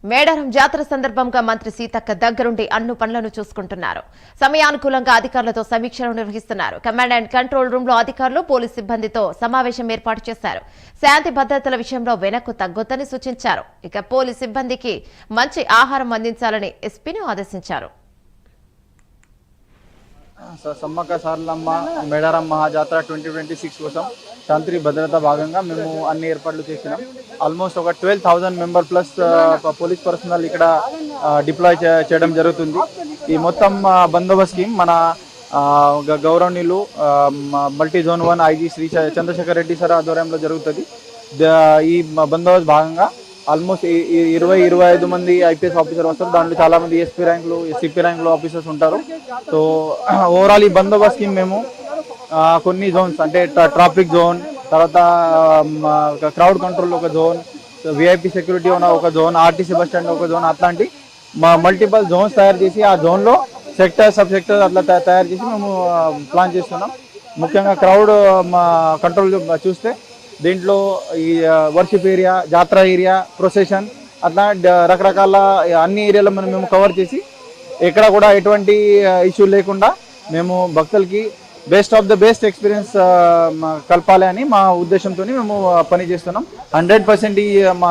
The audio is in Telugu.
మేడారం జాతర సందర్భంగా మంత్రి సీతక్క దగ్గరుండి అన్ని పనులను చూసుకుంటున్నారు. సమయానుకూలంగా అధికారులతో సమీక్షలు నిర్వహిస్తున్నారు. కమాండ్ అండ్ కంట్రోల్ రూమ్ లో అధికారులు పోలీసు సిబ్బందితో సమావేశం ఏర్పాటు చేశారు. శాంతి భద్రతల విషయంలో వెనక్కు తగ్గొద్దని సూచించారు. ఇక పోలీసు సిబ్బందికి మంచి ఆహారం అందించాలని ఎస్పీని ఆదేశించారు. సమ్మక్క సారలమ్మ మేడారం మహాజాతర 2026 కోసం శాంతి భద్రత భాగంగా మేము అన్ని ఏర్పాట్లు చేసినాం. ఆల్మోస్ట్ ఒక 12,000 మెంబర్ ప్లస్ పోలీస్ పర్సనల్ ఇక్కడ డిప్లాయ్ చేయడం జరుగుతుంది. ఈ మొత్తం బందోబస్తు స్కీమ్ మన గౌరవనీయులు multi zone 1 IG Shri Chandrashekar Reddy sir ఆధ్వర్యంలో జరుగుతుంది. ఈ బందోబస్తు భాగంగా ఆల్మోస్ట్ 20-25 మంది ఐపీఎస్ ఆఫీసర్ వస్తారు. దాంట్లో చాలా మంది ఎస్పీ ర్యాంకులు సిపి ర్యాంకులు ఆఫీసర్స్ ఉంటారు. సో ఓవరాల్ ఈ బందోబస్తు స్కీమ్ మేము కొన్ని జోన్స్ అంటే ట్రాఫిక్ జోన్, తర్వాత క్రౌడ్ కంట్రోల్ ఒక జోన్, విఐపి సెక్యూరిటీ ఉన్న ఒక జోన్, ఆర్టీసీ బస్ స్టాండ్ ఒక జోన్, అట్లాంటి మల్టిపుల్ జోన్స్ తయారు చేసి ఆ జోన్లో సెక్టర్ సబ్ సెక్టర్ అట్లా తయారు చేసి మేము ప్లాన్ చేస్తున్నాం. ముఖ్యంగా క్రౌడ్ కంట్రోల్ చూస్తే దీంట్లో ఈ వర్షిప్ ఏరియా, జాతర ఏరియా, ప్రొసెషన్ అట్లా రకరకాల అన్ని ఏరియాలో మేము కవర్ చేసి ఎక్కడ కూడా ఎటువంటి ఇష్యూ లేకుండా మేము భక్తులకి best of the best experience కలపాలి అని మా ఉద్దేశంతో మేము పని చేస్తున్నాం. 100% ఈ మా